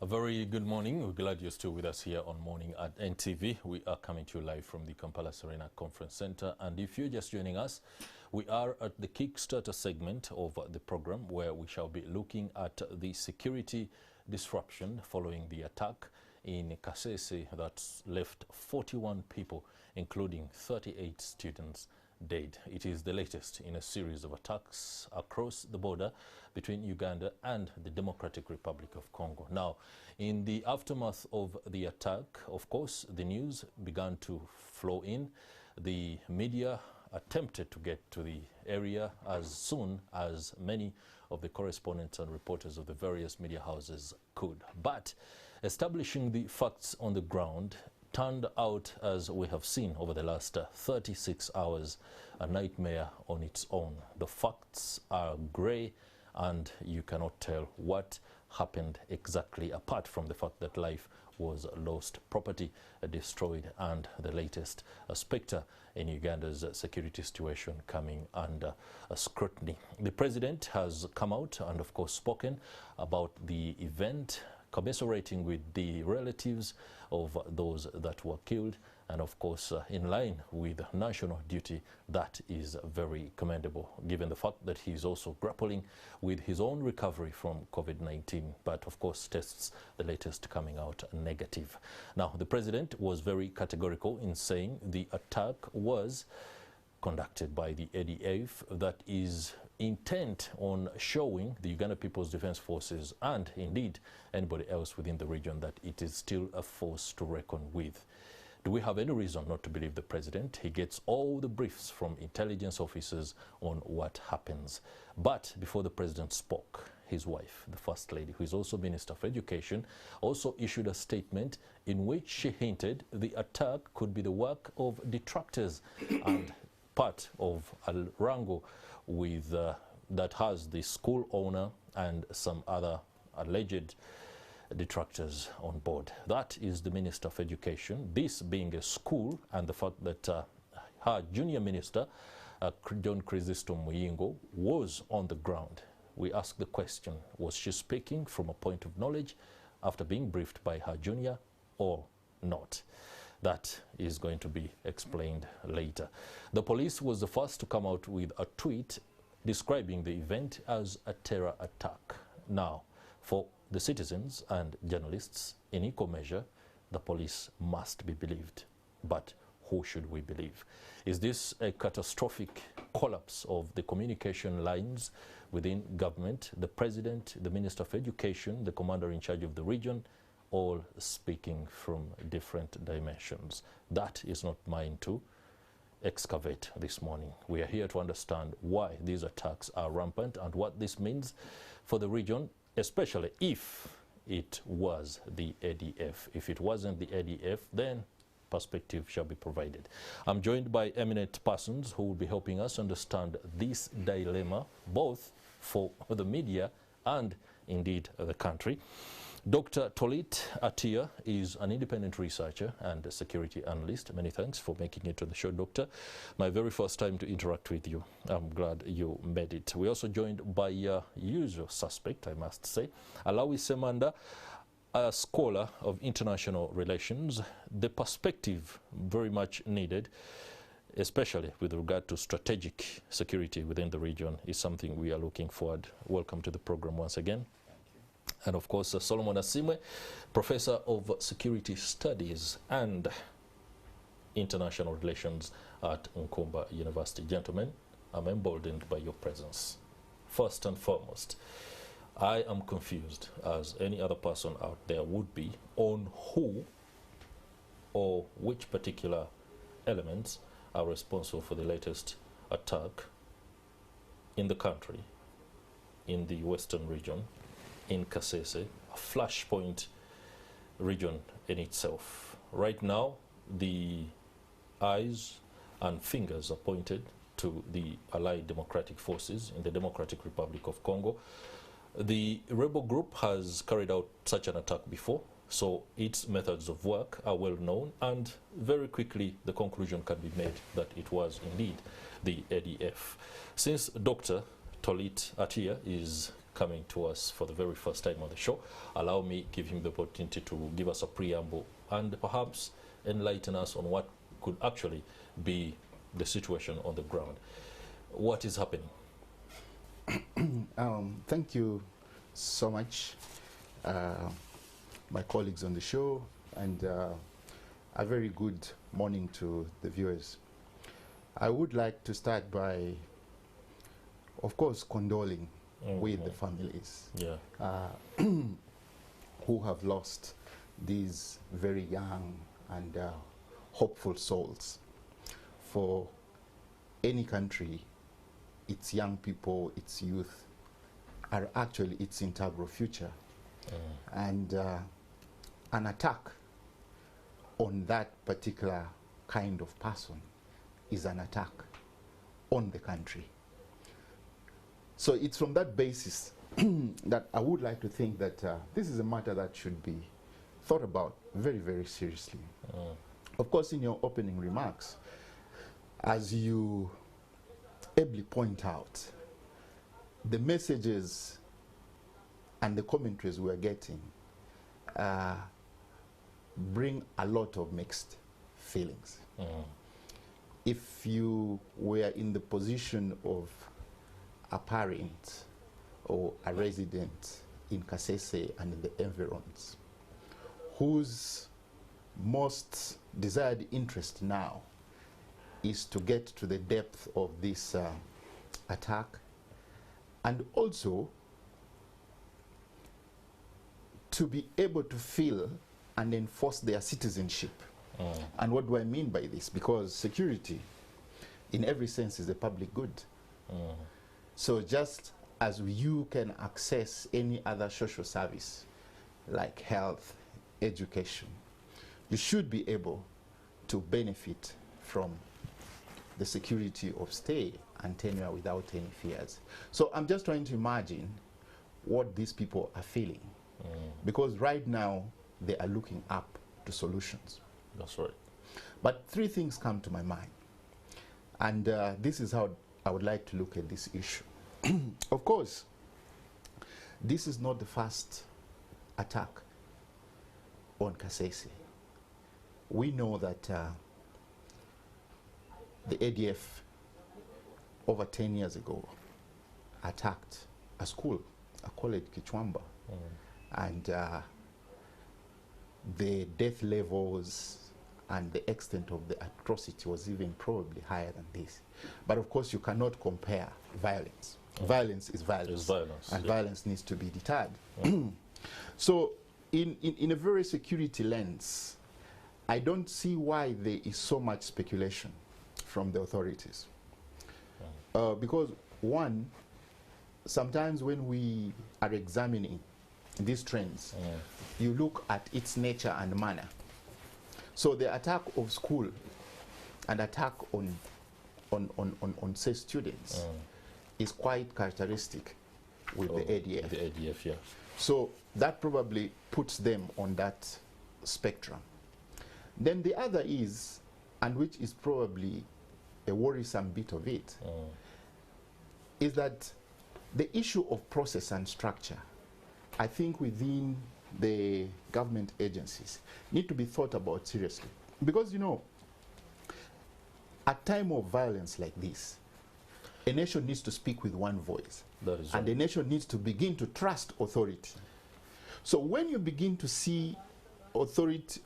A very good morning. We're glad you're still with us here on Morning at NTV. We are coming to you live from the Kampala Serena Conference Center. And if you're just joining us, we are at the Kickstarter segment of the program where we shall be looking at the security disruption following the attack in Kasese that's left 41 people, including 38 students, dead. It is the latest in a series of attacks across the border between Uganda and the Democratic Republic of Congo. Now, in the aftermath of the attack, of course, the news began to flow in. The media attempted to get to the area as soon as many of the correspondents and reporters of the various media houses could. But establishing the facts on the ground turned out, as we have seen over the last 36 hours, a nightmare on its own. The facts are grey and you cannot tell what happened exactly, apart from the fact that life was lost, property destroyed, and the latest spectre in Uganda's security situation coming under scrutiny. The president has come out and of course spoken about the event, commiserating with the relatives of those that were killed, and of course in line with national duty. That is very commendable, given the fact that he's also grappling with his own recovery from COVID-19, but of course tests, the latest coming out negative. Now, the president was very categorical in saying the attack was conducted by the ADF that is intent on showing the Uganda People's Defense Forces and indeed anybody else within the region that it is still a force to reckon with. Do we have any reason not to believe the president? He gets all the briefs from intelligence officers on what happens. But before the president spoke, his wife, the First Lady, who is also Minister of Education, also issued a statement in which she hinted the attack could be the work of detractors and part of a wrangle with that has the school owner and some other alleged detractors on board. That is the Minister of Education, this being a school, and the fact that her junior minister, John Chrysostom Muyingo, was on the ground. We ask the question, was she speaking from a point of knowledge after being briefed by her junior or not? That is going to be explained later. The police was the first to come out with a tweet describing the event as a terror attack. Now, for the citizens and journalists, in equal measure, the police must be believed. But who should we believe? Is this a catastrophic collapse of the communication lines within government, the president, the Minister of Education, the commander in charge of the region, all speaking from different dimensions? That is not mine to excavate this morning. We are here to understand why these attacks are rampant and what this means for the region, especially if it was the ADF. If it wasn't the ADF, then perspective shall be provided. I'm joined by eminent persons who will be helping us understand this dilemma, both for the media and indeed the country. Dr. Tolit Ayita is an independent researcher and a security analyst. Many thanks for making it to the show, Doctor. My very first time to interact with you. I'm glad you made it. We're also joined by a usual suspect, I must say, Allawi Ssemanda, a scholar of international relations. The perspective very much needed, especially with regard to strategic security within the region, is something we are looking forward. Welcome to the program once again. And of course, Solomon Asiimwe, Professor of Security Studies and International Relations at Nkumba University. Gentlemen, I'm emboldened by your presence. First and foremost, I am confused, as any other person out there would be, on who or which particular elements are responsible for the latest attack in the country, in the western region, in Kasese, a flashpoint region in itself. Right now, the eyes and fingers are pointed to the Allied Democratic Forces in the Democratic Republic of Congo. The rebel group has carried out such an attack before, so its methods of work are well known, and very quickly the conclusion can be made that it was indeed the ADF. Since Dr. Tolit Atia is coming to us for the very first time on the show, allow me give him the opportunity to give us a preamble and perhaps enlighten us on what could actually be the situation on the ground. What is happening? Thank you so much, my colleagues on the show, and a very good morning to the viewers. I would like to start by, of course, condoling with the families who have lost these very young and hopeful souls. For any country, its young people, its youth, are actually its integral future. And an attack on that particular kind of person is an attack on the country. So it's from that basis that I would like to think that this is a matter that should be thought about very, very seriously. Of course, in your opening remarks, as you ably point out, the messages and the commentaries we're getting bring a lot of mixed feelings. If you were in the position of a parent or a resident in Kasese and in the environs, whose most desired interest now is to get to the depth of this attack, and also to be able to feel and enforce their citizenship. And what do I mean by this? Because security, in every sense, is a public good. So just as you can access any other social service, like health, education, you should be able to benefit from the security of stay and tenure without any fears. So I'm just trying to imagine what these people are feeling. Because right now, they are looking up to solutions. That's right. But three things come to my mind. And this is how I would like to look at this issue. Of course, this is not the first attack on Kasese. We know that the ADF over 10 years ago attacked a school, a college, Kichwamba, and the death levels and the extent of the atrocity was even probably higher than this. But of course, you cannot compare violence. Violence is violence. It's violence, and violence needs to be deterred. So in a very security lens, I don't see why there is so much speculation from the authorities. Because one, sometimes when we are examining these trends, you look at its nature and manner. So the attack of school and attack on say students is quite characteristic with the ADF. The ADF, yeah. So that probably puts them on that spectrum. Then the other is, and which is probably a worrisome bit of it, is that the issue of process and structure, I think within the government agencies, need to be thought about seriously. Because, you know, at time of violence like this, a nation needs to speak with one voice. That is and right. a nation needs to begin to trust authority. So when you begin to see authority,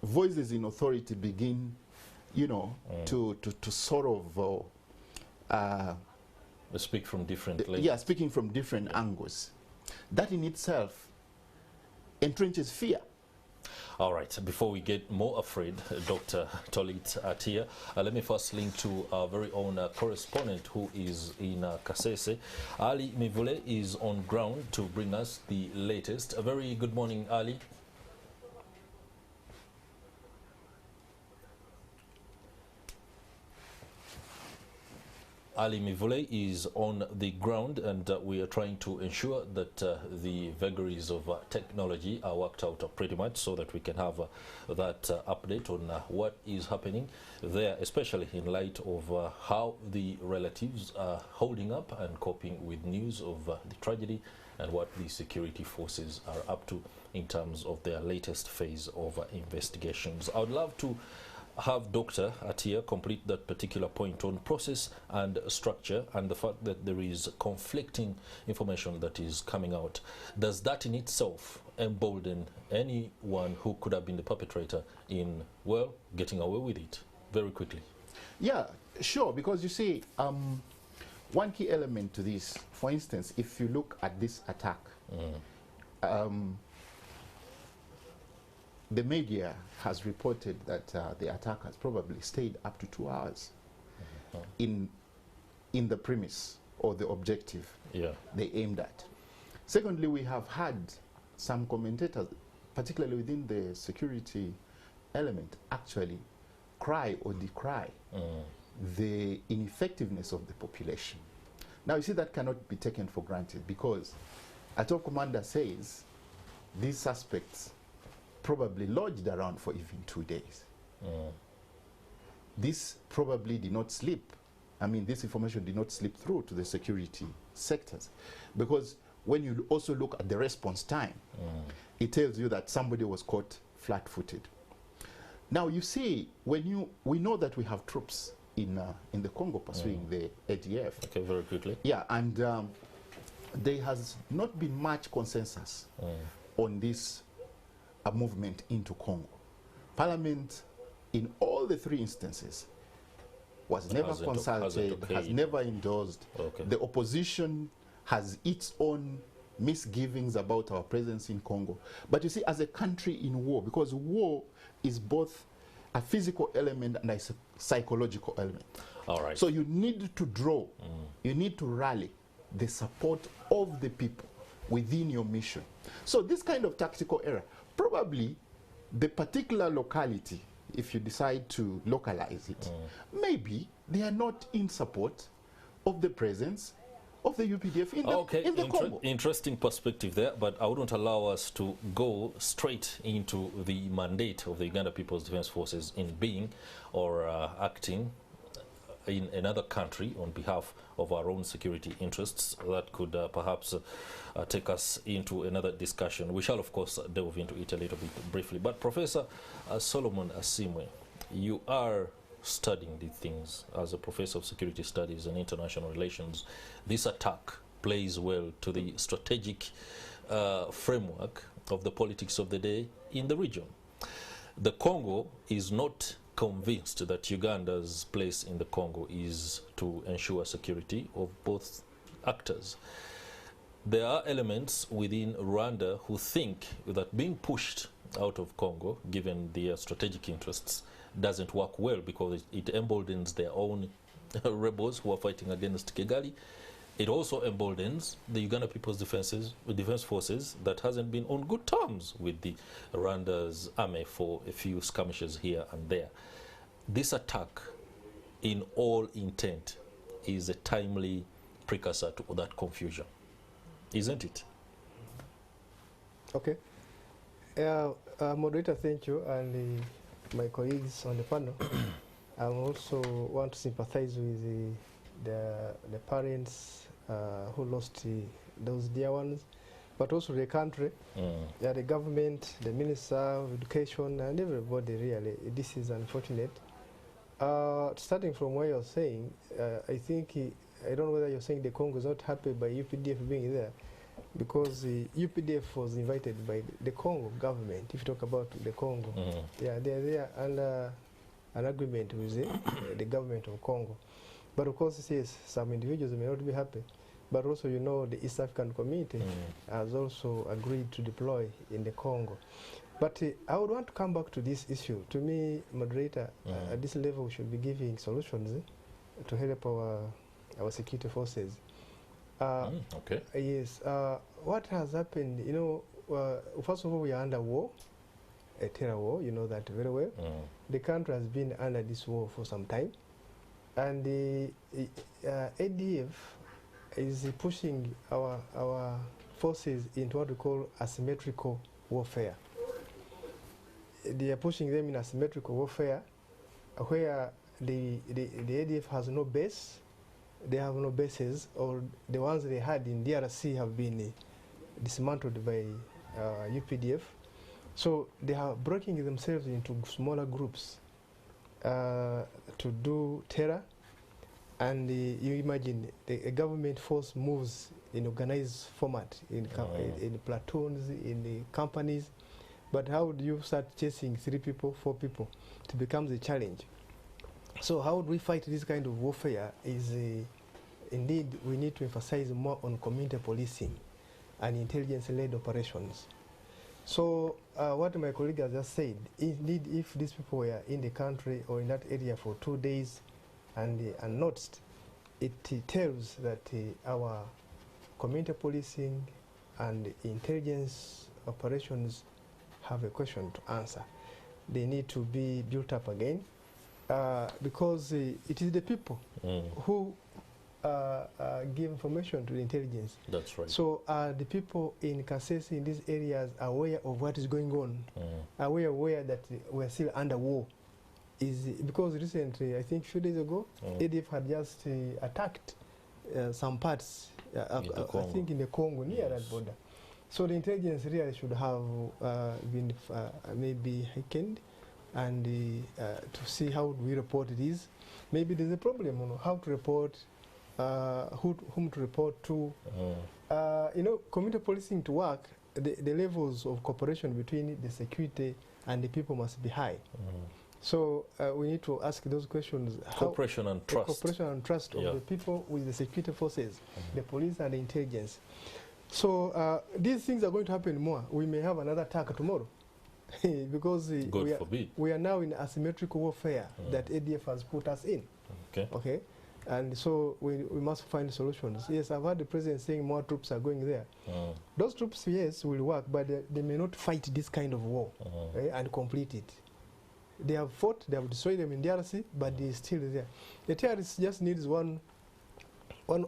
voices in authority begin, you know, to sort of speak from different speaking from different angles, that in itself entrenches fear. All right, before we get more afraid, Dr. Talit Atia, let me first link to our very own correspondent who is in Kasese. Ali Mivule is on ground to bring us the latest. A very good morning, Ali. Ali Mivule is on the ground, and we are trying to ensure that the vagaries of technology are worked out pretty much so that we can have that update on what is happening there, especially in light of how the relatives are holding up and coping with news of the tragedy and what the security forces are up to in terms of their latest phase of investigations. I would love to have Dr. Atia complete that particular point on process and structure and the fact that there is conflicting information that is coming out. Does that in itself embolden anyone who could have been the perpetrator in, well, getting away with it very quickly? Yeah, sure, because you see, one key element to this, for instance, if you look at this attack, the media has reported that the attack has probably stayed up to 2 hours in the premise or the objective they aimed at. Secondly, we have had some commentators, particularly within the security element, actually cry or decry the ineffectiveness of the population. Now, you see, that cannot be taken for granted because a top commander says these suspects probably lodged around for even 2 days. This probably did not slip. I mean, this information did not slip through to the security sectors, because when you also look at the response time, it tells you that somebody was caught flat-footed. Now, you see, we know that we have troops in the Congo pursuing the ADF. Okay, very quickly. Yeah, and there has not been much consensus on this movement into Congo. Parliament, in all the 3 instances, was never consulted, has never endorsed. The opposition has its own misgivings about our presence in Congo. But you see, as a country in war, because war is both a physical element and a psychological element. All right. So you need to draw, you need to rally the support of the people within your mission. So this kind of tactical error, probably the particular locality, if you decide to localize it, maybe they are not in support of the presence of the UPDF in the Congo. Interesting perspective there, but I wouldn't allow us to go straight into the mandate of the Uganda People's Defense Forces in being or acting in another country on behalf of our own security interests. That could perhaps take us into another discussion. We shall, of course, delve into it a little bit briefly. But Professor Solomon Asiimwe, you are studying these things as a professor of security studies and international relations. This attack plays well to the strategic framework of the politics of the day in the region. The Congo is not convinced that Uganda's place in the Congo is to ensure security of both actors. There are elements within Rwanda who think that being pushed out of Congo, given their strategic interests, doesn't work well because it emboldens their own rebels who are fighting against Kigali. It also emboldens the Uganda People's Defense Forces that hasn't been on good terms with the Rwanda's army for a few skirmishes here and there. This attack, in all intent, is a timely precursor to that confusion, isn't it? Okay. Moderator, thank you, and my colleagues on the panel. I also want to sympathize with the parents who lost those dear ones, but also the country, the government, the Minister of Education, and everybody really. This is unfortunate. Starting from what you're saying, I think, I don't know whether you're saying the Congo is not happy by UPDF being there, because the UPDF was invited by the Congo government. If you talk about the Congo, yeah, they're there under an agreement with the government of Congo. But of course, yes, some individuals may not be happy. But also, you know, the East African Community has also agreed to deploy in the Congo. But I would want to come back to this issue. To me, moderator, at this level, we should be giving solutions to help our security forces. Okay. Yes. What has happened, you know, first of all, we are under war, a terror war, you know that very well. The country has been under this war for some time. And the ADF is pushing our forces into what we call asymmetrical warfare. They are pushing them in asymmetrical warfare, where the ADF has no base, they have no bases, or the ones they had in DRC have been dismantled by UPDF. So they are breaking themselves into smaller groups to do terror. And you imagine a government force moves in organized format, in platoons, in the companies. But how do you start chasing 3 people, 4 people? It becomes a challenge. So how do we fight this kind of warfare is, indeed, we need to emphasize more on community policing and intelligence-led operations. So what my colleague has just said, indeed, if these people were in the country or in that area for 2 days and unnoticed, it tells that our community policing and intelligence operations have a question to answer. They need to be built up again because it is the people who give information to the intelligence. That's right. So the people in Kasese, in these areas, are aware of what is going on, aware that we're still under war. Because recently, I think a few days ago, ADF had just attacked some parts, I think in the Congo, near that border. So the intelligence really should have been maybe heightened and to see how we report it is. Maybe there's a problem on how to report, whom to report to. You know, community policing to work, the levels of cooperation between the security and the people must be high. So we need to ask those questions. Cooperation and trust. Cooperation and trust of the people with the security forces, the police and the intelligence. So these things are going to happen more. We may have another attack tomorrow because we are now in asymmetrical warfare that ADF has put us in. Okay. And so we must find solutions. Yes, I've heard the president saying more troops are going there. Those troops, yes, will work, but they may not fight this kind of war and complete it. They have fought, they have destroyed them in DRC, but they're still there. The terrorist just needs one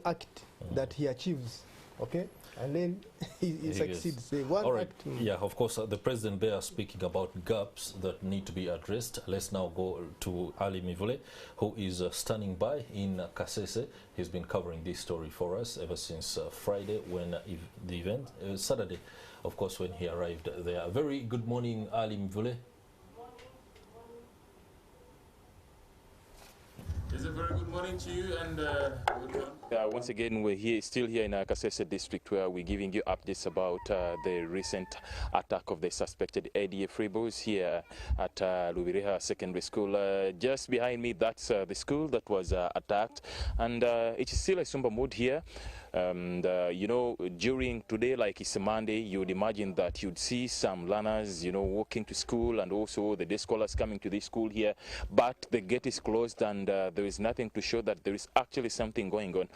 act that he achieves, okay? And then he succeeds. All right. Yeah, of course, the president there speaking about gaps that need to be addressed. Let's now go to Ali Mivule, who is standing by in Kasese. He's been covering this story for us ever since Friday when the event, Saturday, of course, when he arrived there. Very good morning, Ali Mivule. It's a very good morning to you and welcome. Once again, we're still here in Kasese district where we're giving you updates about the recent attack of the suspected ADF rebels here at Lhubiriha Secondary School. Just behind me, that's the school that was attacked, and it is still a somber mood here. You know, during today, like it's a Monday, you would imagine that you'd see some learners, you know, walking to school and also the day scholars coming to this school here, but the gate is closed and there is nothing to show that there is actually something going on.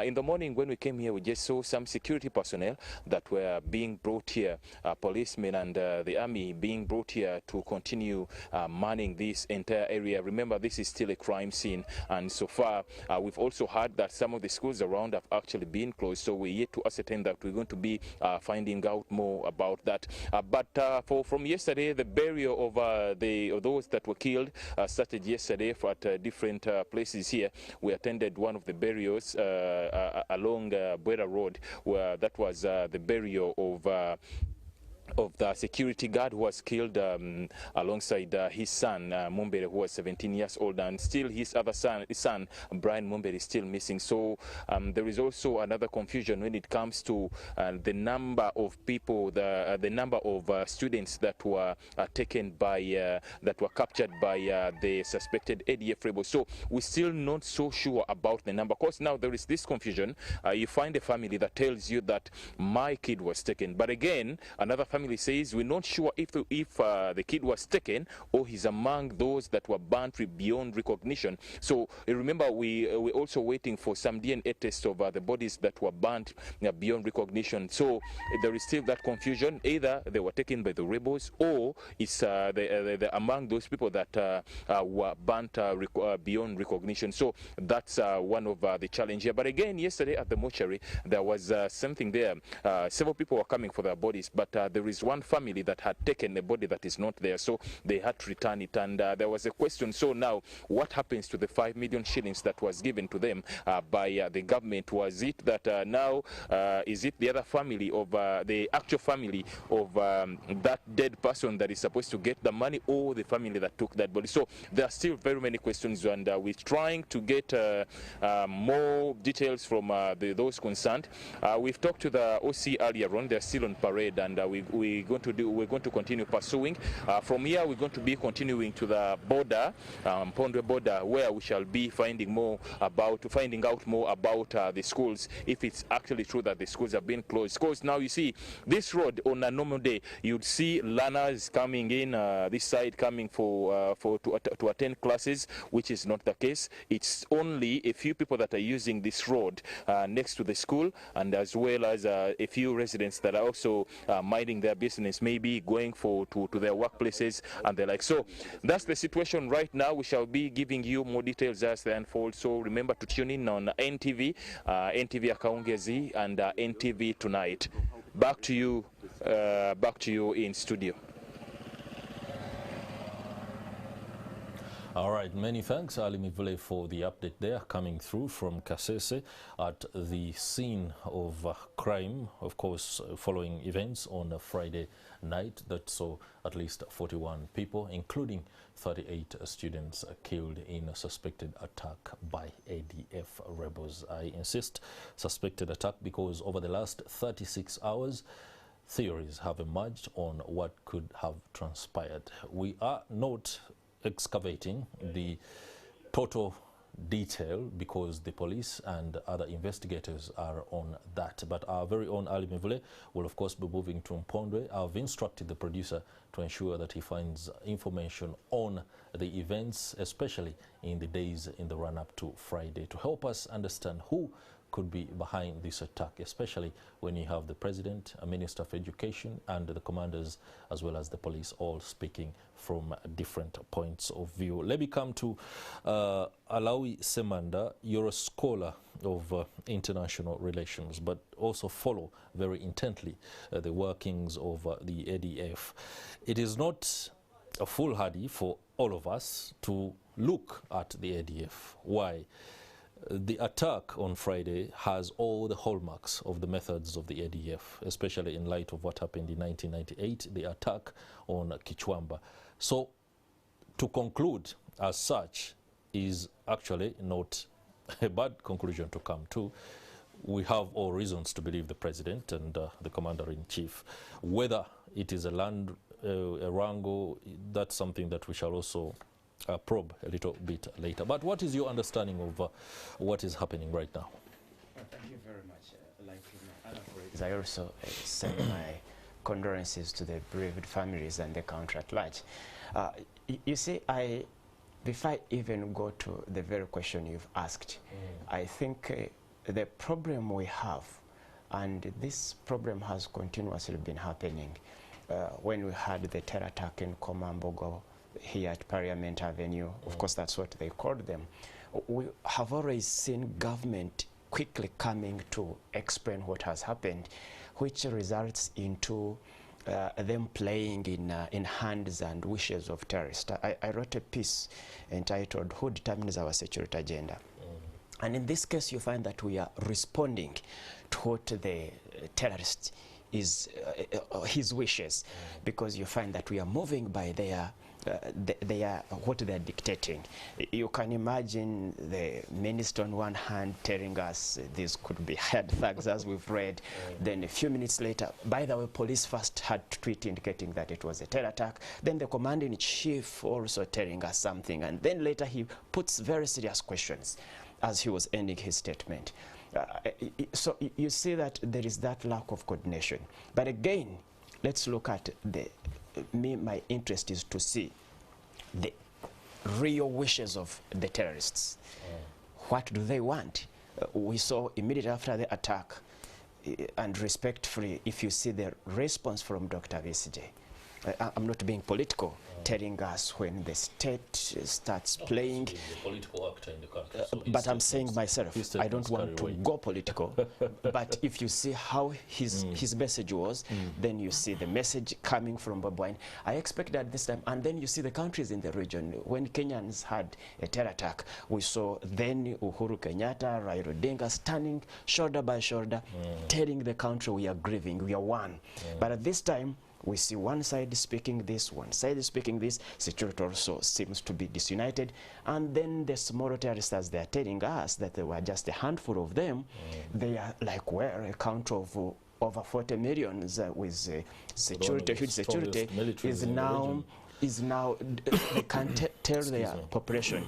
In the morning when we came here, we just saw some security personnel that were being brought here, policemen and the army being brought here to continue manning this entire area. Remember, this is still a crime scene, and so far we've also heard that some of the schools around have actually been closed, so we're yet to ascertain that. We're going to be finding out more about that. But from yesterday, the burial of those that were killed started yesterday at different places here. We attended one of the burials along Bwera Road, where that was the burial of the security guard who was killed alongside his son, Mumbere, who was 17 years old, and still his other son, Brian Mumbere, is still missing. So there is also another confusion when it comes to the number of people, the number of students that were taken by, that were captured by the suspected ADF rebels. So we're still not so sure about the number. Of course, now there is this confusion. You find a family that tells you that my kid was taken, but again, another family family says, we're not sure if the kid was taken or he's among those that were burnt beyond recognition. So remember, we're also waiting for some DNA tests of the bodies that were burnt beyond recognition. So there is still that confusion. Either they were taken by the rebels, or it's they're among those people that were burnt beyond recognition. So that's one of the challenge here. But again, yesterday at the mortuary, there was something there. Several people were coming for their bodies, but there is one family that had taken a body that is not there, so they had to return it. And there was a question, so now what happens to the 5 million shillings that was given to them by the government? Was it that now is it the other family of the actual family of that dead person that is supposed to get the money, or the family that took that body? So there are still very many questions, and we're trying to get more details from those concerned. We've talked to the OC earlier on. They're still on parade, and we're going to continue pursuing. From here, we're going to be continuing to the border, Mpondwe border, where we shall be finding out more about the schools, if it's actually true that the schools have been closed. Because now you see this road on a normal day, you'd see learners coming in this side, coming to attend classes, which is not the case. It's only a few people that are using this road next to the school, and as well as a few residents that are also minding their business, maybe going to their workplaces and the like. So that's the situation right now. We shall be giving you more details as they unfold. So remember to tune in on NTV, NTV Akaungezi, and NTV Tonight. Back to you in studio. All right, many thanks, Allawii, for the update there, coming through from Kasese at the scene of crime, of course, following events on a Friday night that saw at least 41 people, including 38 students, killed in a suspected attack by ADF rebels. I insist suspected attack because over the last 36 hours, theories have emerged on what could have transpired. We are not excavating the total detail because the police and other investigators are on that. But our very own Allawii will of course be moving to Mpondwe. I've instructed the producer to ensure that he finds information on the events, especially in the days in the run-up to Friday, to help us understand who could be behind this attack, especially when you have the president, a minister of education, and the commanders, as well as the police, all speaking from different points of view. Let me come to Allawi Ssemanda. You're a scholar of international relations, but also follow very intently the workings of the ADF. It is not a foolhardy for all of us to look at the ADF. Why? The attack on Friday has all the hallmarks of the methods of the ADF, especially in light of what happened in 1998, the attack on Kichwamba. So to conclude as such is actually not a bad conclusion to come to. We have all reasons to believe the president and the commander-in-chief. Whether it is a land wrangle, that's something that we shall also probe a little bit later. But what is your understanding of what is happening right now? Well, thank you very much. Like in my other colleagues, I also send my condolences to the bereaved families and the country at large. You see, before I even go to the very question you've asked, I think the problem we have, and this problem has continuously been happening, when we had the terror attack in Komambogo, here at Parliament Avenue, of course that's what they called them, we have always seen government quickly coming to explain what has happened, which results into them playing in hands and wishes of terrorists. I wrote a piece entitled "Who Determines Our Security Agenda?" And in this case you find that we are responding to what the terrorist is his wishes, because you find that we are moving by what they are dictating. You can imagine the minister on one hand telling us this could be hired thugs, as we've read. Then a few minutes later, by the way, police first had to tweet indicating that it was a terror attack. Then the commander-in-chief also telling us something. And then later he puts very serious questions as he was ending his statement. So you see that there is that lack of coordination. But again, let's look at my interest is to see the real wishes of the terrorists. What do they want? We saw immediately after the attack, and respectfully, if you see the response from Dr. Besigye, I'm not being political, telling us when the state starts playing. The political actor in the country. So but I'm saying myself, I don't want to go political. But if you see how his message was, then you see the message coming from Bobi Wine. I expect that this time, and then you see the countries in the region. When Kenyans had a terror attack, we saw then Uhuru Kenyatta, Raila Odinga standing shoulder by shoulder, telling the country we are grieving, we are one. But at this time, we see one side speaking this, one side speaking this. Security also seems to be disunited. And then the small terrorists, as they are telling us that there were just a handful of them, they are like, where a count of over 40 million with security, huge security, is now, they can tell their population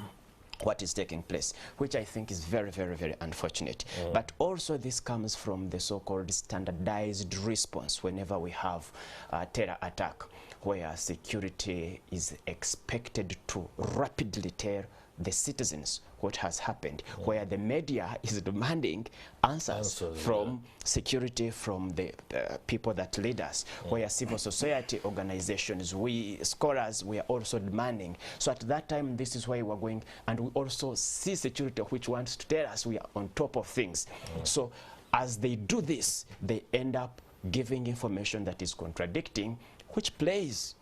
what is taking place, which I think is very, very, very unfortunate. But also this comes from the so-called standardized response whenever we have a terror attack, where security is expected to rapidly tell the citizens what has happened, where the media is demanding answers from security, from the people that lead us, where civil society organizations, we scholars, we are also demanding. So at that time, this is why we're going, and we also see security which wants to tell us we are on top of things. So as they do this, they end up giving information that is contradicting, which plays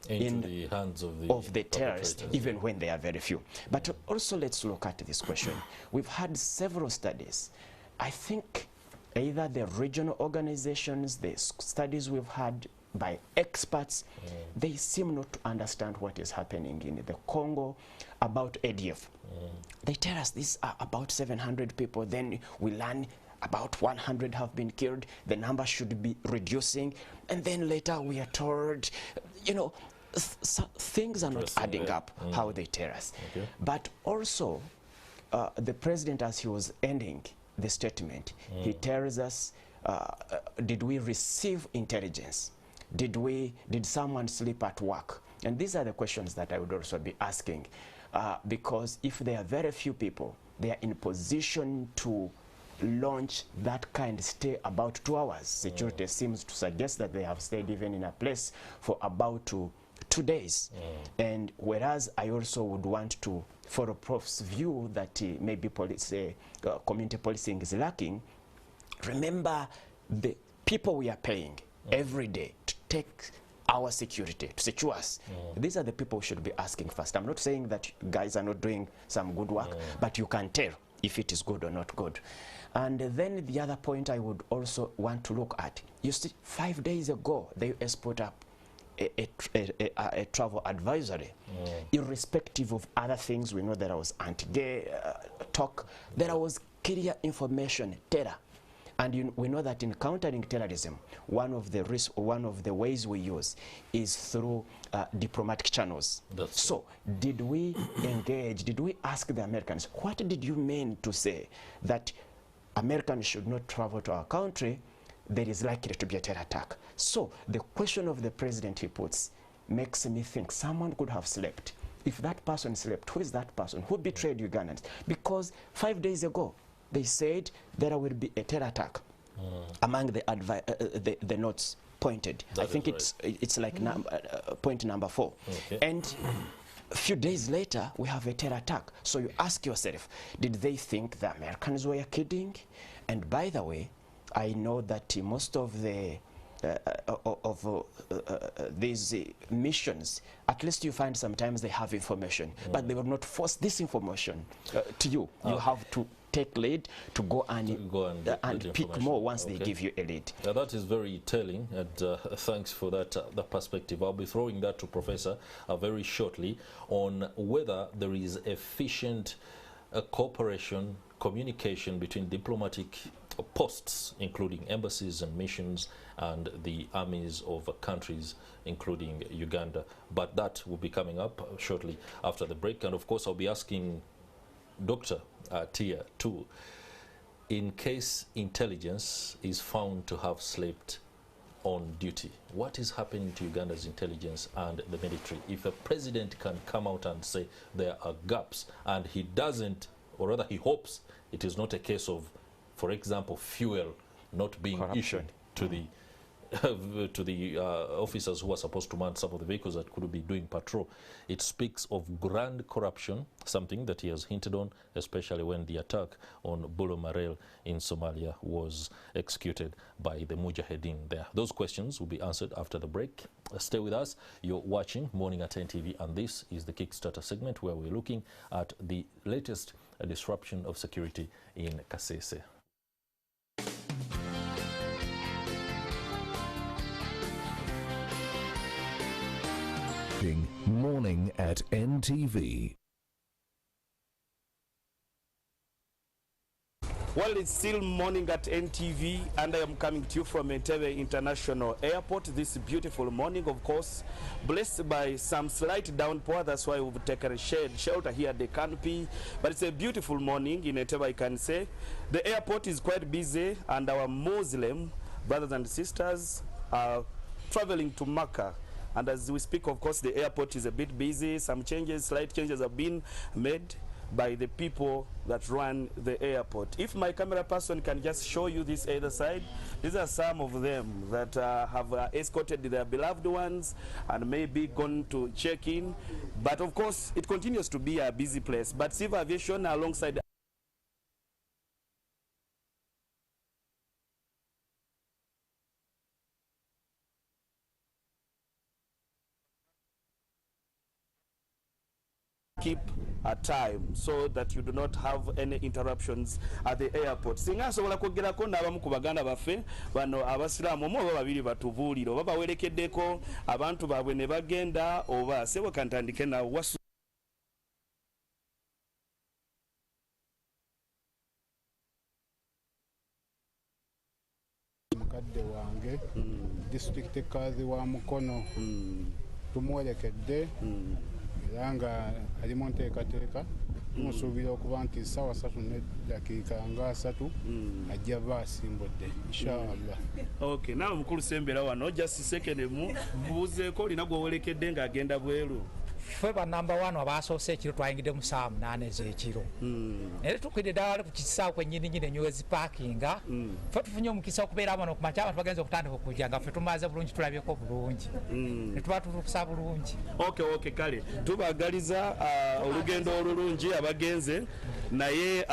in the hands of the terrorists, even when they are very few. But also let's look at this question. We've had several studies. I think either the regional organizations, the studies we've had by experts, they seem not to understand what is happening in the Congo about ADF. They tell us these are about 700 people, then we learn about 100 have been killed, the number should be reducing, and then later we are told, you know, things are not adding up how they tell us. But also, the president, as he was ending the statement, he tells us, did we receive intelligence? Did someone sleep at work? And these are the questions that I would also be asking, because if there are very few people, they are in position to launch that kind, stay about 2 hours. Security seems to suggest that they have stayed even in a place for about 2 days. And whereas I also would want to follow Prof's view that maybe community policing is lacking, remember the people we are paying every day to take our security, to secure us. These are the people we should be asking first. I'm not saying that guys are not doing some good work, but you can tell if it is good or not good. And then the other point I would also want to look at, you see, 5 days ago, the US put up a travel advisory. Irrespective of other things, we know there was anti-gay talk, there was clear information, terror. And we know that in countering terrorism, one of the ways we use is through diplomatic channels. So did we engage, did we ask the Americans, what did you mean to say that Americans should not travel to our country? There is likely to be a terror attack. So the question of the president he puts makes me think someone could have slept. If that person slept, who is that person? Who betrayed Ugandans? Because 5 days ago, they said there will be a terror attack among the notes pointed. I think it's like point number 4. And a few days later, we have a terror attack. So you ask yourself, did they think the Americans were kidding? And by the way, I know that most of the these missions, at least you find sometimes they have information, but they will not force this information to you. You have to take lead to go and pick more once they give you a lead. That is very telling, and thanks for that the perspective. I'll be throwing that to Professor very shortly on whether there is efficient cooperation, communication between diplomatic posts, including embassies and missions, and the armies of countries, including Uganda. But that will be coming up shortly after the break. And of course, I'll be asking Dr. Atia too, in case intelligence is found to have slept on duty. What is happening to Uganda's intelligence and the military? If a president can come out and say there are gaps, and he doesn't, or rather he hopes it is not a case of, for example, fuel not being issued to the officers who are supposed to man some of the vehicles that could be doing patrol. It speaks of grand corruption, something that he has hinted on, especially when the attack on Bulo Marel in Somalia was executed by the Mujahideen there. Those questions will be answered after the break. Stay with us. You're watching Morning at NTV, and this is the Kickstarter segment where we're looking at the latest disruption of security in Kasese. Morning at NTV. Well, it's still morning at NTV, and I am coming to you from NTV International Airport this beautiful morning, of course, blessed by some slight downpour. That's why we've taken a shelter here at the canopy. But it's a beautiful morning in NTV, I can say. The airport is quite busy, and our Muslim brothers and sisters are traveling to Makkah. And as we speak, of course, the airport is a bit busy. Some changes, slight changes have been made by the people that run the airport. If my camera person can just show you this other side, these are some of them that have escorted their beloved ones and maybe gone to check in. But of course, it continues to be a busy place. But civil aviation alongside keep a time so that you do not have any interruptions at the airport. Singa sobola kwogerako n'abamu ku baganda baffe bano abasiraamu omu oba babiri batubuulire oba bawerekeddeko abantu baabwe ne bagenda oba sebo kantandike na wasu mukadde wange district kazi wa Mukono tumuwerekedde era nga ali mu nteekateeka tumusuubira okuba nti ssaawa 3:3 ajja ba asimbudde inshallah. Okay, naawe mukulu sembera wano just second mu buuzeeko olina gwowerekedde ng'agenda bweru. Ffe ba number 1 abasoose ekiro twayingidde mu ssaawa 8 ez'ekiro naye tukidde ddala ku kisaawe kwennyini enywezi paakinga ffe tufunye omukisa okubeera wano ku makya abantu bagenza okutandika okujja nga ffe tumaze bulungi tulabyeko bulungi ne tuba tutukusa bulungi. Okay, kale tubagaliza olugendo olulungi abagenze naye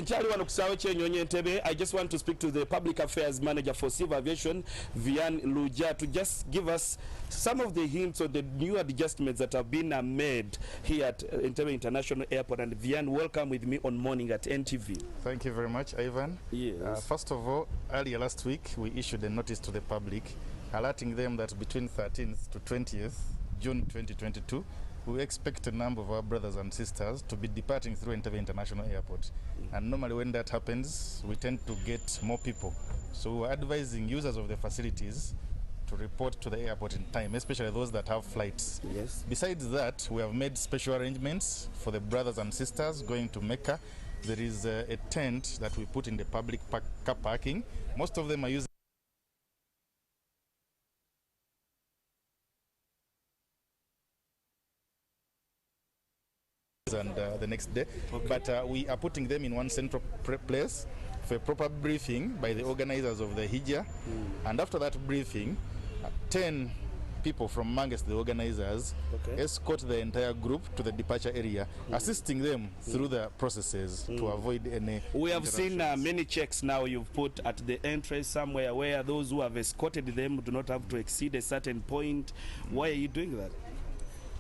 nkyali wano ku kisaawe ky'Ennyonyi Entebbe. I just want to speak to the public affairs manager for civil aviation Vian Luja to just give us some of the hints of the new adjustments that have been made here at Entebbe International Airport. And Vian, welcome with me on Morning at NTV. Thank you very much, Ivan. Yes. First of all, earlier last week, we issued a notice to the public alerting them that between 13th to 20th June 2022, we expect a number of our brothers and sisters to be departing through Entebbe International Airport. And normally when that happens, we tend to get more people. So we're advising users of the facilities to report to the airport in time, especially those that have flights. Yes. Besides that, we have made special arrangements for the brothers and sisters going to Mecca. There is a tent that we put in the public car parking. Most of them are using and the next day. Okay. But we are putting them in one central place for a proper briefing by the organizers of the Hijjah. And after that briefing, 10 people from amongst the organizers escort the entire group to the departure area, assisting them through the processes to avoid any. We have seen many checks now you've put at the entrance somewhere where those who have escorted them do not have to exceed a certain point. Why are you doing that?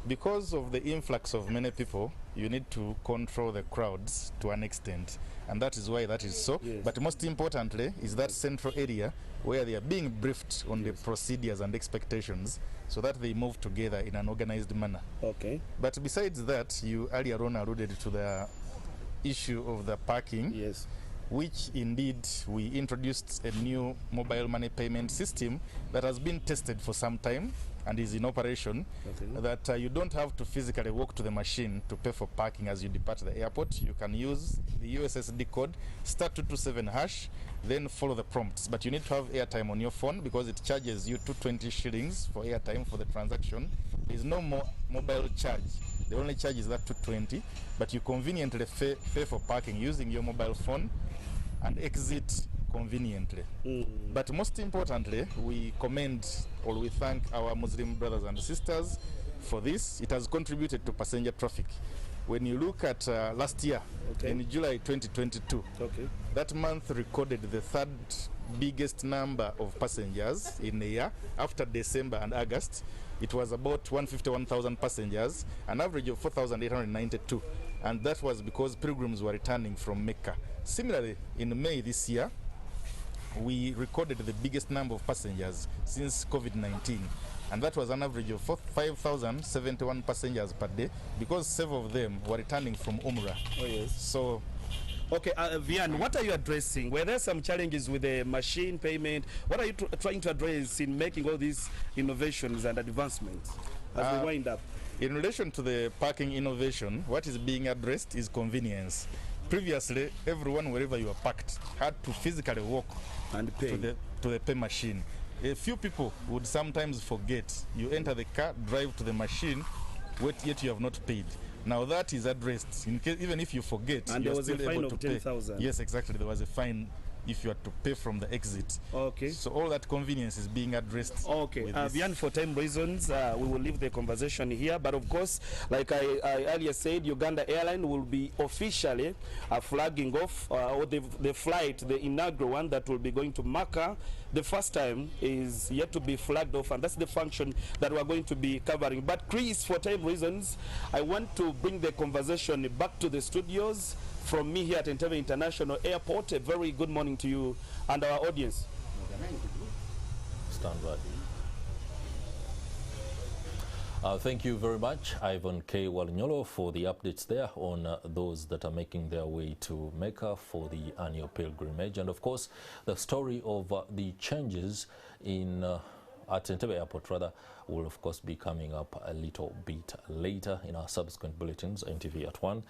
Because of the influx of many people, you need to control the crowds to an extent, and that is why that is so. Yes. But most importantly is that central area where they are being briefed on the procedures and expectations so that they move together in an organized manner. Okay. But besides that, you earlier on alluded to the issue of the parking. Yes. Which indeed we introduced a new mobile money payment system that has been tested for some time, and is in operation, that you don't have to physically walk to the machine to pay for parking as you depart the airport. You can use the USSD code *227#, then follow the prompts. But you need to have airtime on your phone because it charges you 220 shillings for airtime for the transaction. There is no more mobile charge. The only charge is that 220, but you conveniently pay for parking using your mobile phone and exit conveniently. But most importantly, we commend or we thank our Muslim brothers and sisters for this. It has contributed to passenger traffic. When you look at last year, in July 2022, that month recorded the third biggest number of passengers in a year after December and August. It was about 151,000 passengers, an average of 4,892, and that was because pilgrims were returning from Mecca. Similarly, in May this year, we recorded the biggest number of passengers since COVID-19, and that was an average of 5,071 passengers per day, because several of them were returning from Umrah. So, okay, Vian, what are you addressing? Were there some challenges with the machine payment? What are you trying to address in making all these innovations and advancements as we wind up? In relation to the parking innovation, what is being addressed is convenience. Previously, everyone, wherever you are parked, had to physically walk and pay to the pay machine. A few people would sometimes forget. You enter the car, drive to the machine, wait, yet you have not paid. Now that is addressed. In case, even if you forget, and you there are was still a fine able of to pay. 10,000. Yes, exactly. There was a fine if you had to pay from the exit. Okay. So all that convenience is being addressed. Okay. Vian, for time reasons, we will leave the conversation here. But of course, like I earlier said, Uganda Airline will be officially flagging off, or the flight, the inaugural one that will be going to Mecca. The first time is yet to be flagged off, and that's the function that we're going to be covering. But Chris, for time reasons, I want to bring the conversation back to the studios. From me here at NTV International Airport, a very good morning to you and our audience. Stand by. Thank you very much, Ivan K. Walinyolo, for the updates there on those that are making their way to Mecca for the annual pilgrimage. And of course, the story of the changes in at NTV Airport will of course be coming up a little bit later in our subsequent bulletins, NTV at 1,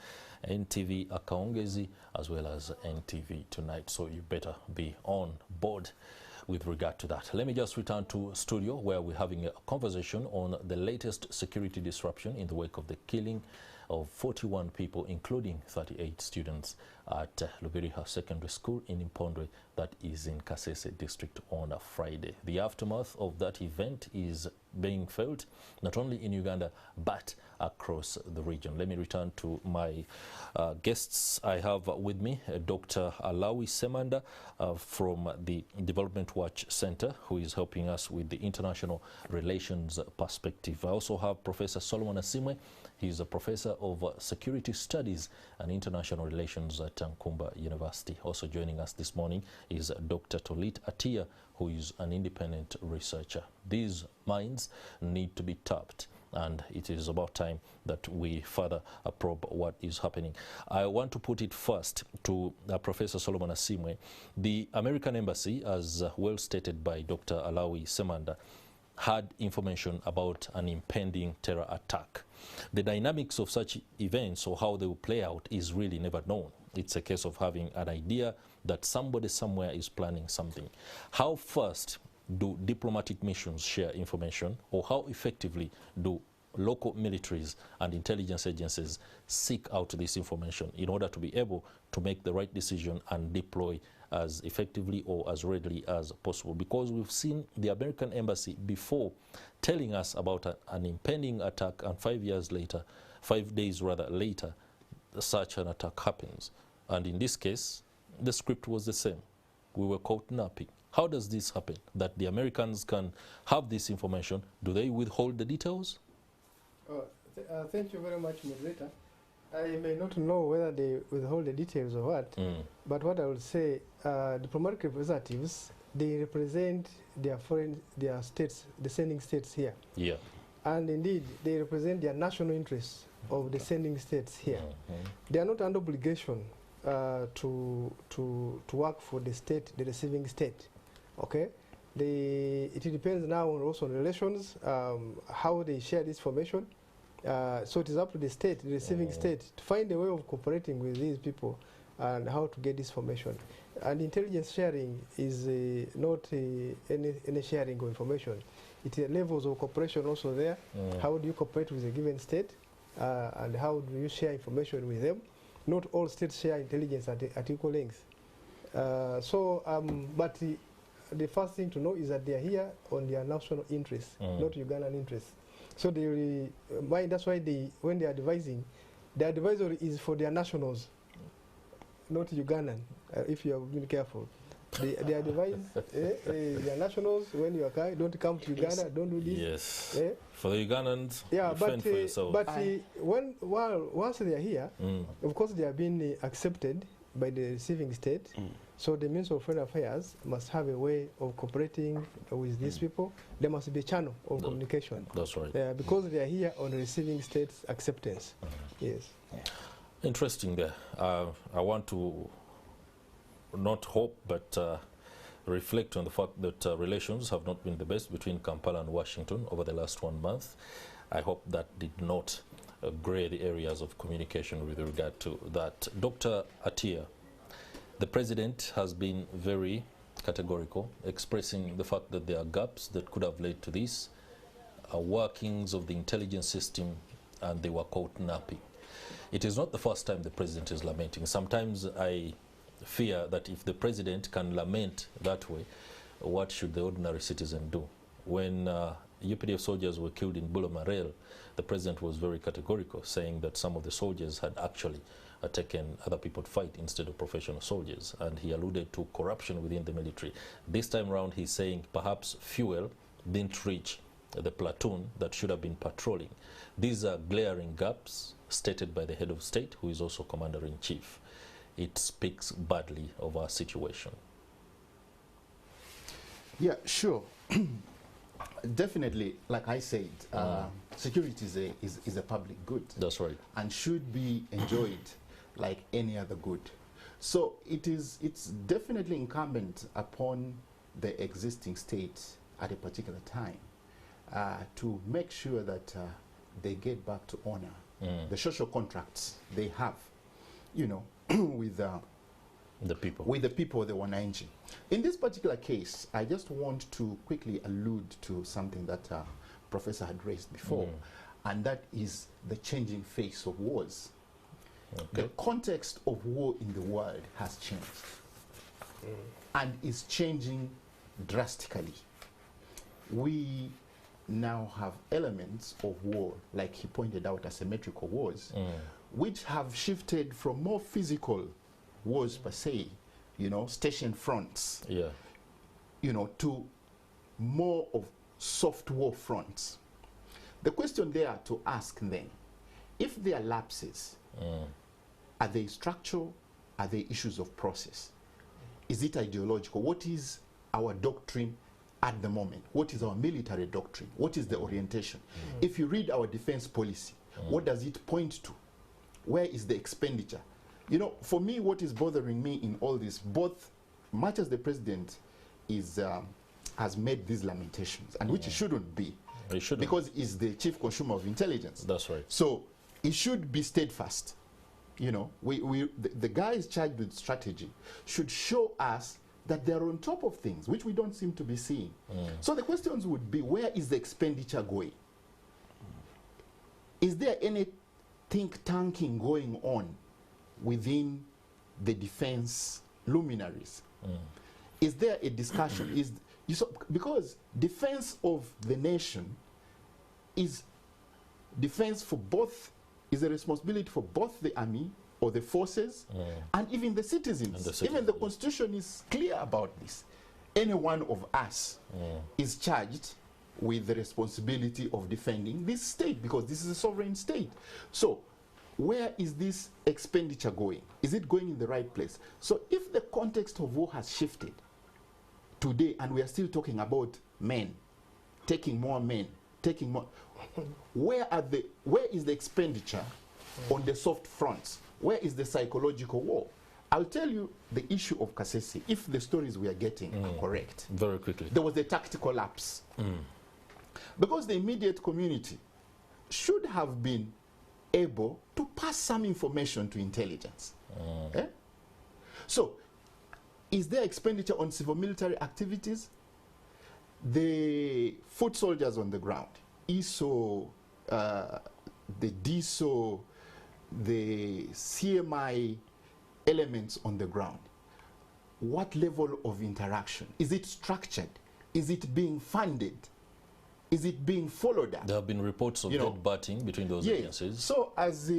NTV Akaongezi, as well as NTV Tonight. So you better be on board with regard to that. Let me just return to studio where we're having a conversation on the latest security disruption in the wake of the killing of 41 people, including 38 students at Lhubiriha Secondary School in Mpondwe, that is in Kasese district, on a Friday. The aftermath of that event is being felt not only in Uganda but across the region. Let me return to my guests. I have with me Dr. Allawi Ssemanda from the Development Watch Center, who is helping us with the international relations perspective. I also have Professor Solomon Asiimwe. He's a professor of security studies and international relations at Nkumba University. Also joining us this morning is Dr. Tolit Ayita, who is an independent researcher. These minds need to be tapped, and it is about time that we further probe what is happening. I want to put it first to Professor Solomon Asiimwe. The American Embassy, as well stated by Dr. Allawi Ssemanda, had information about an impending terror attack. The dynamics of such events, or how they will play out, is really never known. It's a case of having an idea that somebody somewhere is planning something. How fast do diplomatic missions share information, or how effectively do local militaries and intelligence agencies seek out this information in order to be able to make the right decision and deploy as effectively or as readily as possible? Because we've seen the American Embassy before telling us about an impending attack, and 5 days later, such an attack happens. And in this case, the script was the same. We were caught napping. How does this happen, that the Americans can have this information? Do they withhold the details? Thank you very much, moderator. I may not know whether they withhold the details or what, but what I will say, diplomatic representatives, they represent their states, the sending states here. Yeah. And indeed, they represent their national interests of the sending states here. They are not under obligation to work for the state, the receiving state. Okay? it depends now also on relations, how they share this information. So it is up to the state, the receiving state, to find a way of cooperating with these people and how to get this information. And intelligence sharing is not any sharing of information. It is levels of cooperation also there. How do you cooperate with a given state, and how do you share information with them? Not all states share intelligence at equal length. But the first thing to know is that they are here on their national interests, not Ugandan interests. So that's why when they are advising, the advisory is for their nationals, not Ugandan, if you have been careful. They advise their nationals, when you are don't come to Uganda, don't do this. Yes. For the Ugandans, once they are here, of course they are being accepted by the receiving state. So the Ministry of Foreign Affairs must have a way of cooperating with these people. There must be a channel of communication. That's right. Because they are here on the receiving state's acceptance. Yes. Yeah. Interesting there. I want to not hope, but reflect on the fact that relations have not been the best between Kampala and Washington over the last 1 month. I hope that did not grey the areas of communication with regard to that. Dr. Atia, the president has been very categorical, expressing the fact that there are gaps that could have led to this, workings of the intelligence system, and they were caught napping. It is not the first time the president is lamenting. Sometimes I fear that if the president can lament that way, what should the ordinary citizen do? When UPDF soldiers were killed in Bulamarel, the president was very categorical, saying that some of the soldiers had actually taken other people to fight instead of professional soldiers, and he alluded to corruption within the military. This time around he's saying perhaps fuel didn't reach the platoon that should have been patrolling. These are glaring gaps stated by the head of state, who is also commander-in-chief. It speaks badly of our situation. Yeah, sure. Definitely, like I said, security is a public good. That's right. And should be enjoyed like any other good. So it's definitely incumbent upon the existing state at a particular time to make sure that they get back to honor the social contracts they have, you know, with the people. With the people of the Wananchi. In this particular case, I just want to quickly allude to something that Professor had raised before, and that is the changing face of wars. Okay. The context of war in the world has changed and is changing drastically. We now have elements of war, like he pointed out, asymmetrical wars, which have shifted from more physical wars per se, you know, station fronts, you know, to more of soft war fronts. The question there to ask then, if there are lapses, are they structural? Are they issues of process? Is it ideological? What is our doctrine at the moment? What is our military doctrine? What is the orientation? If you read our defense policy, what does it point to? Where is the expenditure? You know, for me, what is bothering me in all this, both much as the president is has made these lamentations, and which it shouldn't be, because he's the chief consumer of intelligence. That's right. So he should be steadfast. You know, the guys charged with strategy should show us that they're on top of things, which we don't seem to be seeing. So the questions would be, where is the expenditure going? Is there any think tanking going on within the defense luminaries? Is there a discussion? Because defense of the nation is defense for both, is a responsibility for both the army or the forces and even the citizens. Even the constitution is clear about this. Any one of us is charged with the responsibility of defending this state, because this is a sovereign state. So where is this expenditure going? Is it going in the right place? So if the context of war has shifted today, and we are still talking about men, taking more men, taking more, where is the expenditure on the soft fronts? Where is the psychological war? I'll tell you the issue of Kasese, if the stories we are getting are correct. Very quickly. There was a tactical lapse. Because the immediate community should have been able to pass some information to intelligence. So, is there expenditure on civil military activities? The foot soldiers on the ground, ISO, the DSO, the CMI elements on the ground, what level of interaction? Is it structured? Is it being funded? Is it being followed up? There have been reports of headbutting between those agencies. So as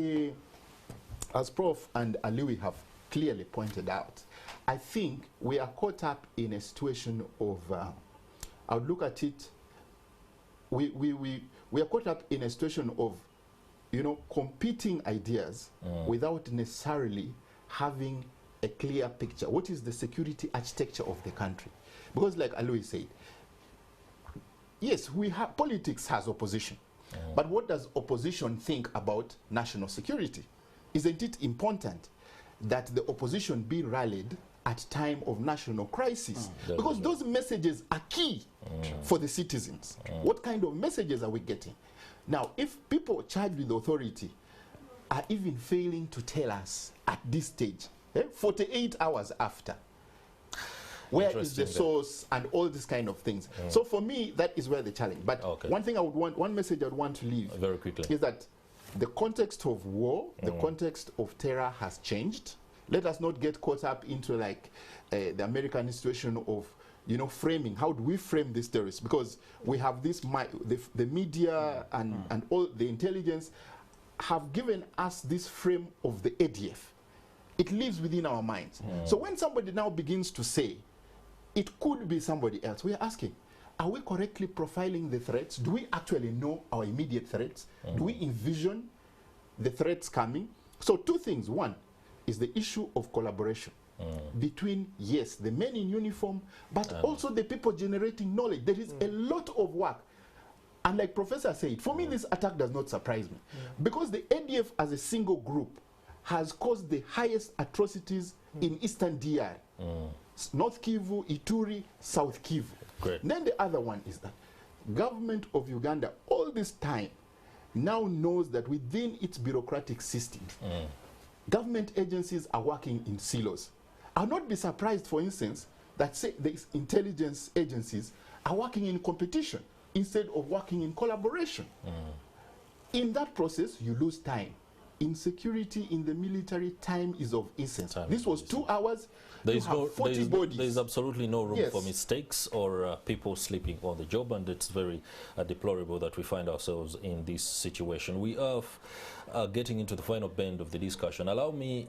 Prof and Allawi have clearly pointed out, I think we are caught up in a situation of, I would look at it, we are caught up in a situation of, competing ideas without necessarily having a clear picture. What is the security architecture of the country? Because like Allawi said, yes, politics has opposition. But what does opposition think about national security? Isn't it important that the opposition be rallied at time of national crisis? Because those messages are key for the citizens. What kind of messages are we getting? Now, if people charged with authority are even failing to tell us at this stage, 48 hours after, where is the source and all these kind of things. So for me, that is where the challenge. But one message I would want to leave very quickly is that the context of war, the context of terror has changed. Let us not get caught up into like the American situation of, framing. How do we frame this terrorist? Because we have this, the media and all the intelligence have given us this frame of the ADF. It lives within our minds. So when somebody now begins to say, it could be somebody else, we are asking, are we correctly profiling the threats? Do we actually know our immediate threats? Do we envision the threats coming? So two things. One is the issue of collaboration between, yes, the men in uniform, but also the people generating knowledge. There is a lot of work. And like Professor said, for me, this attack does not surprise me. Because the ADF as a single group has caused the highest atrocities in Eastern DR. North Kivu, Ituri, South Kivu. Great. Then the other one is that government of Uganda all this time now knows that within its bureaucratic system, government agencies are working in silos. I'll not be surprised, for instance, that say these intelligence agencies are working in competition instead of working in collaboration. In that process, you lose time. In security, in the military, time is of essence. This was 2 hours. There is 40 bodies. There is absolutely no room for mistakes or people sleeping on the job, and it's very deplorable that we find ourselves in this situation. We are getting into the final bend of the discussion. Allow me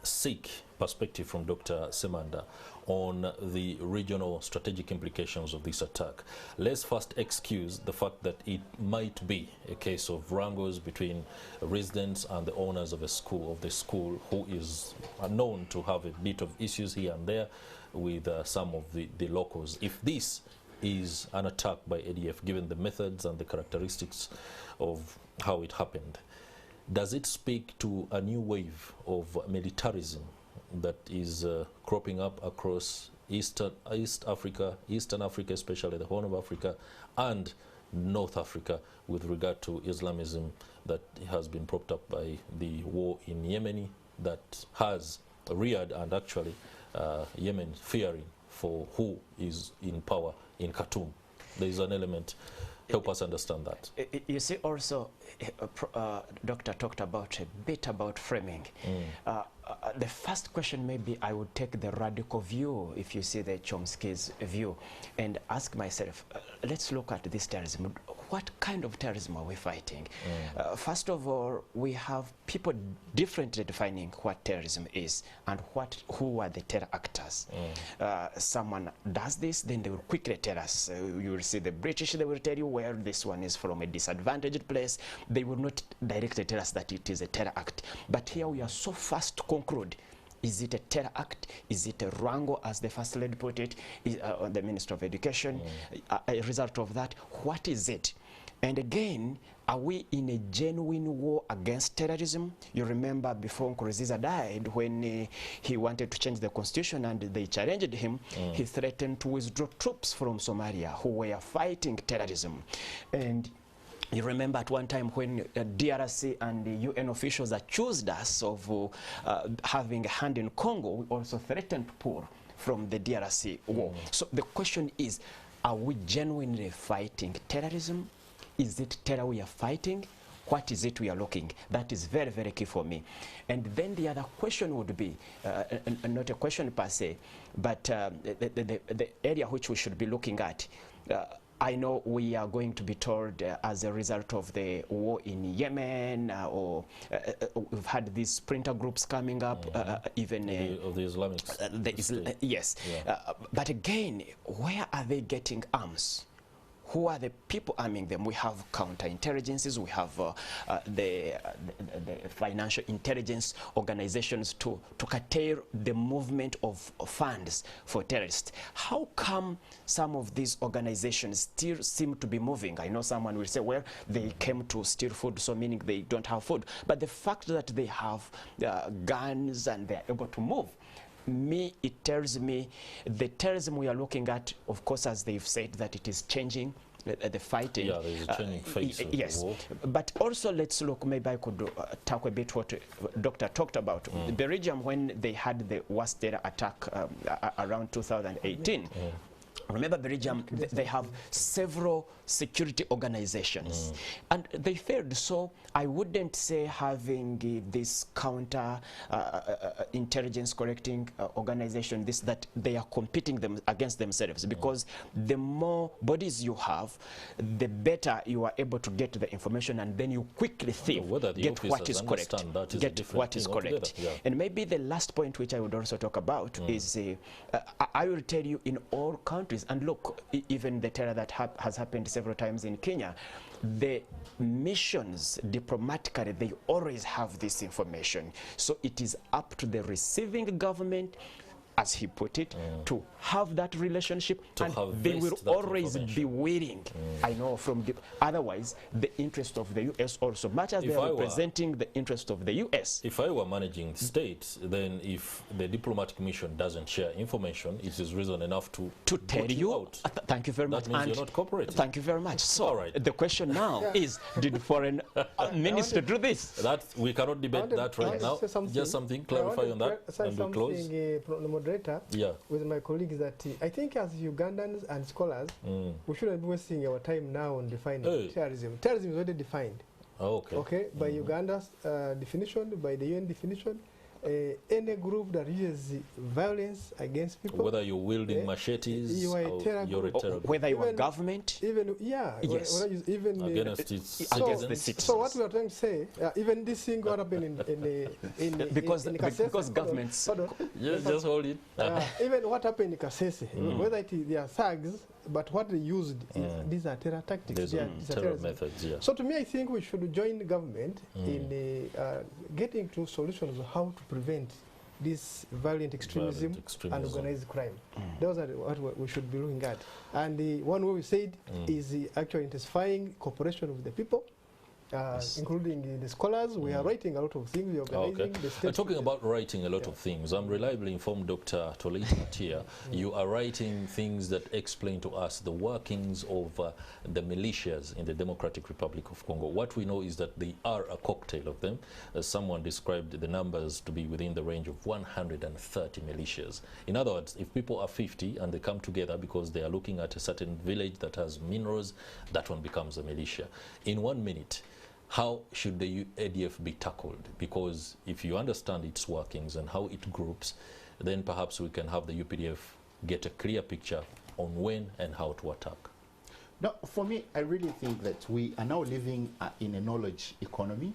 seek perspective from Dr. Ssemanda on the regional strategic implications of this attack. Let's first excuse the fact that it might be a case of wrangles between residents and the owners of the school who is known to have a bit of issues here and there with some of the locals. If this is an attack by ADF, given the methods and the characteristics of how it happened, does it speak to a new wave of militarism that is cropping up across East Africa, Eastern Africa, especially the Horn of Africa, and North Africa with regard to Islamism that has been propped up by the war in Yemen that has reared, and actually Yemen fearing for who is in power in Khartoum? There is an element. Help us understand that. You see, also, Doctor talked about a bit about framing. The first question, maybe I would take the radical view, if you see the Chomsky's view, and ask myself, let's look at this terrorism. What kind of terrorism are we fighting? First of all, we have people differently defining what terrorism is and who are the terror actors. Someone does this, then they will quickly tell us. You will see the British, they will tell you where this one is from a disadvantaged place. They will not directly tell us that it is a terror act. But here we are so fast to conclude. Is it a terror act? Is it a wrangle, as the First Lady put it, the Minister of Education? A result of that, what is it? And again, are we in a genuine war against terrorism? You remember before Nkurunziza died, when he wanted to change the constitution and they challenged him, he threatened to withdraw troops from Somalia who were fighting terrorism. And you remember at one time when DRC and the UN officials accused us of having a hand in Congo, we also threatened to pull from the DRC war. So the question is, are we genuinely fighting terrorism? Is it terror we are fighting? What is it we are looking? That is very, very key for me. And then the other question would be, not a question per se, but the area which we should be looking at. I know we are going to be told as a result of the war in Yemen, or we've had these splinter groups coming up, even of the Islamic yes. Yeah. But again, where are they getting arms? Who are the people arming them? We have counterintelligences, we have the financial intelligence organizations to curtail the movement of funds for terrorists. How come some of these organizations still seem to be moving? I know someone will say, well, they came to steal food, so meaning they don't have food. But the fact that they have guns and they're able to move, it tells me the terrorism we are looking at, of course, as they've said, that it is changing, the fighting. Yeah, there's a changing face of yes. the war. But also let's look, maybe I could talk a bit what Doctor talked about. The region, when they had the worst terror attack around 2018, remember Belgium, they have several security organizations and they failed. So I wouldn't say having this counter intelligence collecting organization, that they are competing against themselves, because the more bodies you have, the better you are able to get the information, and then you quickly think, get what is correct, And maybe the last point which I would also talk about is, I will tell you, in all countries, and look, even the terror that has happened several times in Kenya, the missions diplomatically, they always have this information. So it is up to the receiving government, as he put it, to have that relationship, and they will always be willing. I know from otherwise the interest of the US also, much as they are representing the interest of the US. If I were managing states, then if the diplomatic mission doesn't share information, it is reason enough to tell you out. Thank you very much. That means you're not cooperating. Thank you very much. So the question now is, did foreign minister do this? That we cannot debate that right now. Just something, clarify on that, and we close. With my colleagues, that I think as Ugandans and scholars, we shouldn't be wasting our time now on defining terrorism. Terrorism is already defined. Okay, by Uganda's definition, by the UN definition. Any group that uses violence against people, whether you're wielding machetes, you are a terror group, whether you are government, even even against the citizens. So what we are trying to say, even this thing got happened because Kasese, governments. Just hold it. Even what happened in Kasese, whether they are thugs, but what they used is these are terror tactics. These are terror methods. Yeah. So to me, I think we should join the government in getting to solutions of how to prevent this violent extremism and organized crime. Those are what we should be looking at. And the one way we said is actually intensifying cooperation with the people, including the scholars. We are writing a lot of things. We are organizing the state. Talking about writing a lot of things, I'm reliably informed, Dr. Talit Atia, you are writing things that explain to us the workings of the militias in the Democratic Republic of Congo. What we know is that they are a cocktail of them. Someone described the numbers to be within the range of 130 militias. In other words, if people are 50 and they come together because they are looking at a certain village that has minerals, that one becomes a militia. In 1 minute, how should the ADF be tackled? Because if you understand its workings and how it groups, then perhaps we can have the UPDF get a clear picture on when and how to attack. Now, for me, I really think that we are now living in a knowledge economy.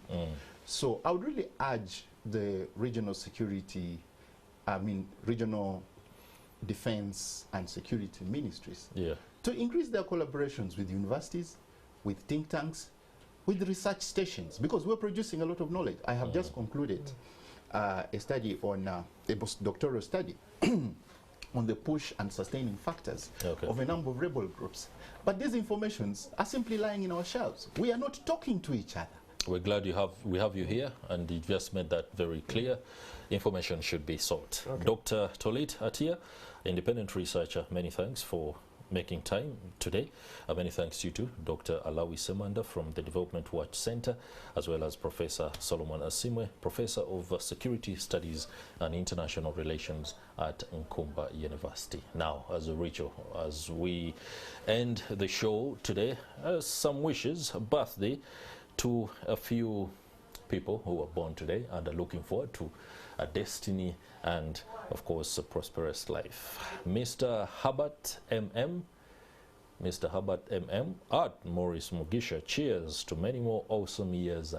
So I would really urge the regional security, regional defense and security ministries to increase their collaborations with universities, with think tanks, with research stations, because we're producing a lot of knowledge. I have just concluded a study on a postdoctoral study on the push and sustaining factors Okay. of a number of rebel groups. But these informations are simply lying in our shelves. We are not talking to each other. We're glad we have you here, and you just made that very clear. Information should be sought. Okay. Dr. Tolit Atia, independent researcher, many thanks for making time today. Many thanks to you too, Dr. Allawi Ssemanda from the Development Watch Center, as well as Professor Solomon Asiimwe, Professor of Security Studies and International Relations at Nkumba University. Now, as a ritual, as we end the show today, some wishes, birthday to a few people who were born today and are looking forward to a destiny and, of course, a prosperous life. Mr. Herbert M.M., Mr. Herbert M.M. at Maurice Mugisha, cheers to many more awesome years